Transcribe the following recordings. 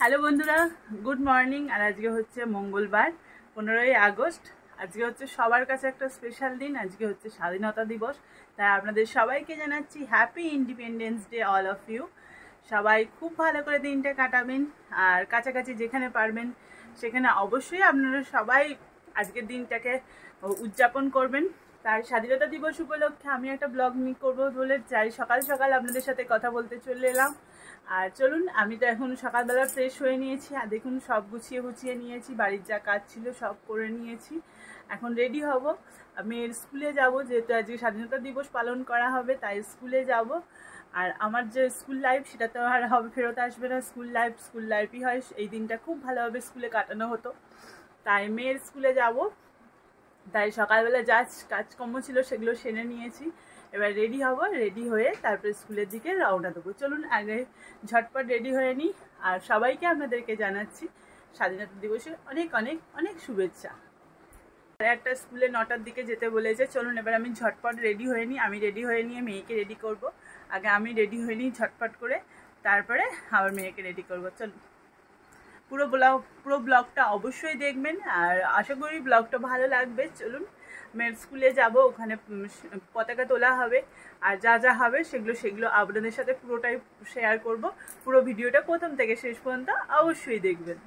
Hello বন্ধুরা, good morning. আর আজকে হচ্ছে মঙ্গলবার 15ই আগস্ট। আজকে হচ্ছে সবার কাছে একটা স্পেশাল দিন। আজকে হচ্ছে স্বাধীনতা দিবস। তাই আপনাদের সবাইকে জানাচ্ছি happy independence day all of you. সবাই খুব ভালো করে দিনটা কাটাবেন, আর কাছাকাছি যেখানে পারবেন সেখানে অবশ্যই আপনারা সবাই আজকের দিনটাকে উদযাপন করবেন। তাই স্বাধীনতা দিবস উপলক্ষে আমি একটা ব্লগ করবো বলে চাই সকাল সকাল আপনাদের সাথে কথা বলতে চলে এলাম। আর চলুন, আমি তো এখন সকালবেলা ফ্রেশ হয়ে নিয়েছি, আর দেখুন সব গুছিয়ে নিয়েছি, বাড়ির যা কাজ ছিল সব করে নিয়েছি। এখন রেডি হব, মেয়ের স্কুলে যাব, যেহেতু আজকে স্বাধীনতা দিবস পালন করা হবে তাই স্কুলে যাব। আর আমার যে স্কুল লাইফ সেটা তো আর হবে, ফেরত আসবে না। স্কুল লাইফই হয়। এই দিনটা খুব ভালোভাবে স্কুলে কাটানো হতো, তাই মেয়ের স্কুলে যাব। তাই সকালবেলা যা কাজকর্ম ছিল সেগুলো সেরে নিয়েছি। এবার রেডি হব, রেডি হয়ে তারপরে স্কুলের দিকে রওনা দেবো। চলুন আগে ঝটপট রেডি হয়ে নিই। আর সবাইকে আপনাদেরকে জানাচ্ছি স্বাধীনতা দিবসের অনেক অনেক অনেক শুভেচ্ছা। একটা স্কুলে 9টার দিকে যেতে বলেছে। চলুন এবার আমি ঝটপট রেডি হয়ে নিই। আমি রেডি হয়ে নিয়ে মেয়েকে রেডি করব। আগে আমি রেডি হয়ে নিই ঝটপট করে, তারপরে আবার মেয়েকে রেডি করব। চলুন, পুরো ব্লগটা অবশ্যই দেখবেন, আর আশা করি ব্লগটা ভালো লাগবে। চলুন, মেয়ের স্কুলে যাব, ওখানে পতাকা তোলা হবে, আর যা হবে সেগুলো আপনাদের সাথে পুরোটাই শেয়ার করব। পুরো ভিডিওটা প্রথম থেকে শেষ পর্যন্ত অবশ্যই দেখবেন।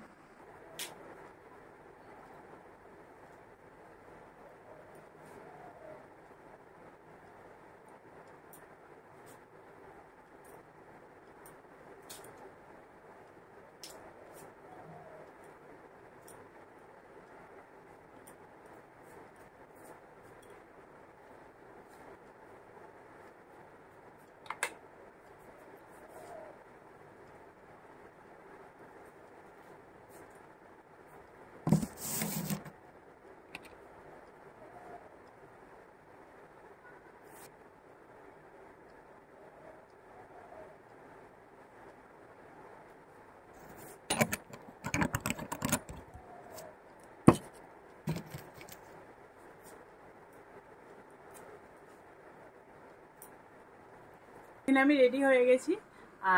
আমি রেডি হয়ে গেছি,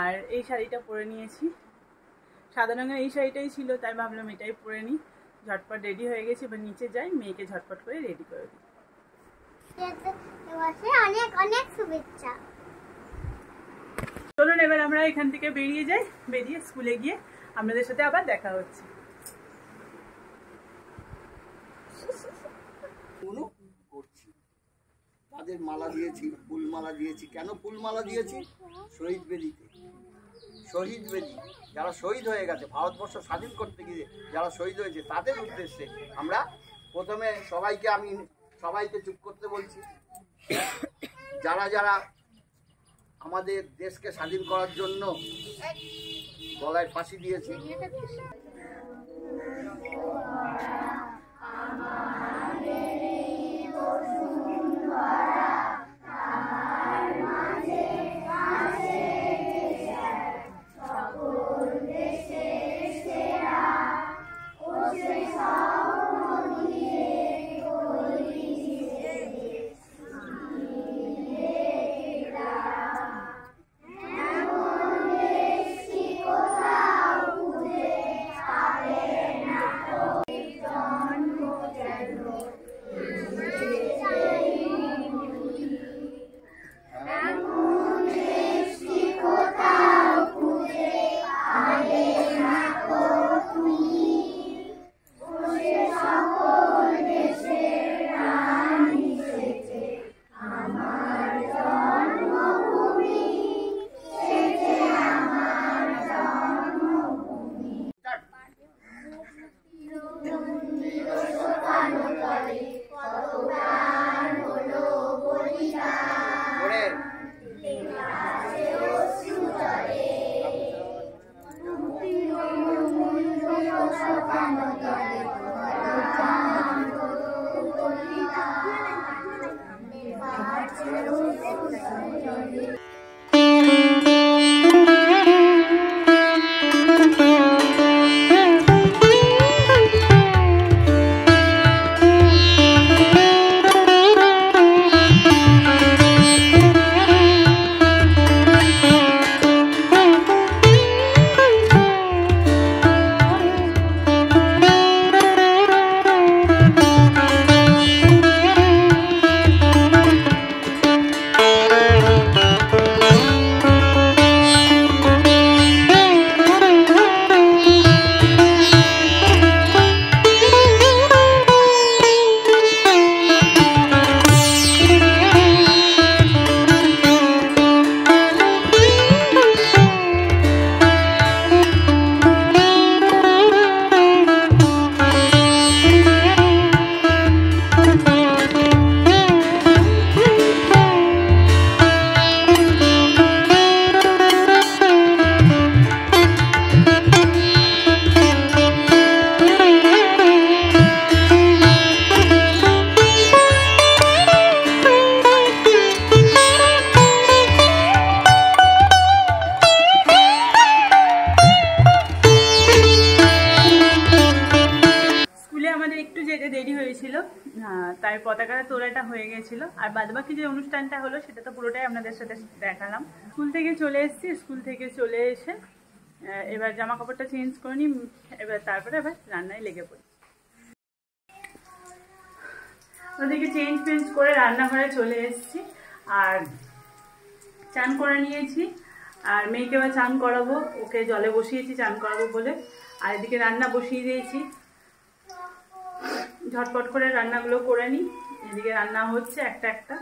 আর এই শাড়িটা পরে নিয়েছি। সাদা রঙের এই শাড়িটাই ছিল, তাই ভাবলাম এটাই পরে নিই। ঝটপট রেডি হয়ে গেছি, এবার নিচে যাই, মেয়েকে ঝটপট করে রেডি করে দিই। অনেক অনেক শুভেচ্ছা। চলুন এবার আমরা এখান থেকে বেরিয়ে যাই, বেরিয়ে স্কুলে গিয়ে আপনাদের সাথে আবার দেখা হচ্ছে। তাদের মালা দিয়েছি, ফুলমালা দিয়েছি। কেন ফুলমালা দিয়েছি? শহীদ বেদিতে, শহীদ বেদি যারা শহীদ হয়ে গেছে, ভারতবর্ষ স্বাধীন করতে গিয়ে যারা শহীদ হয়েছে তাদের উদ্দেশ্যে আমরা প্রথমে আমি সবাইকে চুপ করতে বলছি। যারা আমাদের দেশকে স্বাধীন করার জন্য গলায় ফাঁসি দিয়েছে, গিয়েছিল, তাই পতাকাটা তোলাটা হয়ে গেছিল। আর বাদবাকি যে অনুষ্ঠানটা হলো সেটা তো পুরোটাই আপনাদের সাথে দেখালাম। স্কুল থেকে চলে এসেছি, স্কুল থেকে চলে এসে এবার জামা কাপড়টা চেঞ্জ করে নিই, তারপরে রান্নায় লেগে পড়ি। ওদিকে চেঞ্জ করে রান্নাঘরে চলে এসেছি আর চান করে নিয়েছি। আর মেয়েকে এবার চান করাবো, ওকে জলে বসিয়েছি চান করাবো বলে। আর এদিকে রান্না বসিয়ে দিয়েছি, ঝটপট করে রান্নাগুলো করে নিই। এদিকে রান্না হচ্ছে একটা একটা,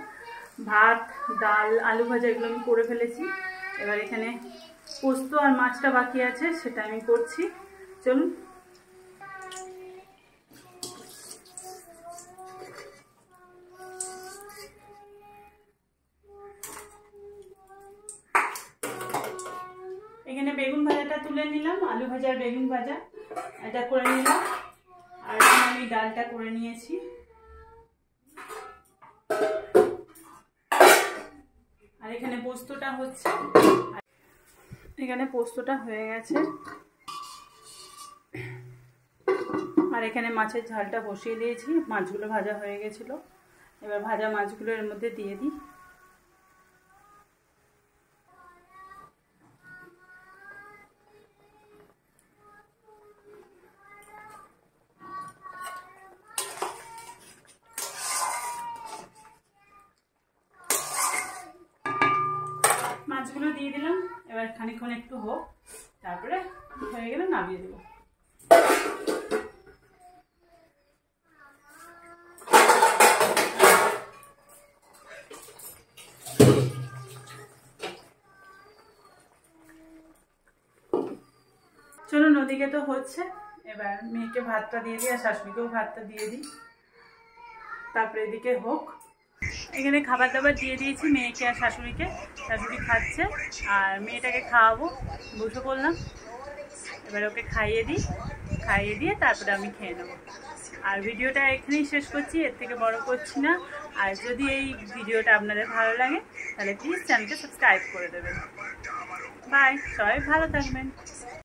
ভাত, ডাল, আলু ভাজা এগুলো আমি করে ফেলেছি। এবার এখানে পোস্ত আর মাছটা বাকি আছে, সেটা আমি করছি। চলুন। এখানে বেগুন ভাজাটা তুলে নিলাম, আলু ভাজা আর বেগুন ভাজা এটা করে নিলাম। আর এখানে আমি ডালটা করে নিয়েছি। আর এখানে পোস্তটা হচ্ছে, এখানে পোস্তটা হয়ে গেছে। আর এখানে মাছের ঝালটা বসিয়ে দিয়েছি, মাছগুলো ভাজা হয়ে গেছিল। এবার ভাজা মাছগুলো এর মধ্যে দিয়ে দিই। মাছগুলো দিয়ে দিলাম, এবার খানিকক্ষণ একটু হোক, তারপরে হয়ে গেলে নামিয়ে দেবো। চলো, নদীকে তো হচ্ছে, এবার মেয়েকে ভাতটা দিয়ে দিই আর শাশুড়িকেও ভাতটা দিয়ে দিই, তারপরে এদিকে হোক। এখানে খাবার দাবার দিয়ে দিয়েছি মেয়েকে আর শাশুড়িকে, শাশুড়ি খাচ্ছে আর মেয়েটাকে খাওয়াবো, বসে পড়লাম। এবার ওকে খাইয়ে দিই, খাইয়ে দিয়ে তারপরে আমি খেয়ে নেবো। আর ভিডিওটা এখানেই শেষ করছি, এর থেকে বড় করছি না। আর যদি এই ভিডিওটা আপনাদের ভালো লাগে তাহলে প্লিজ চ্যানেলকে সাবস্ক্রাইব করে দেবেন। বাই, সবাই ভালো থাকবেন।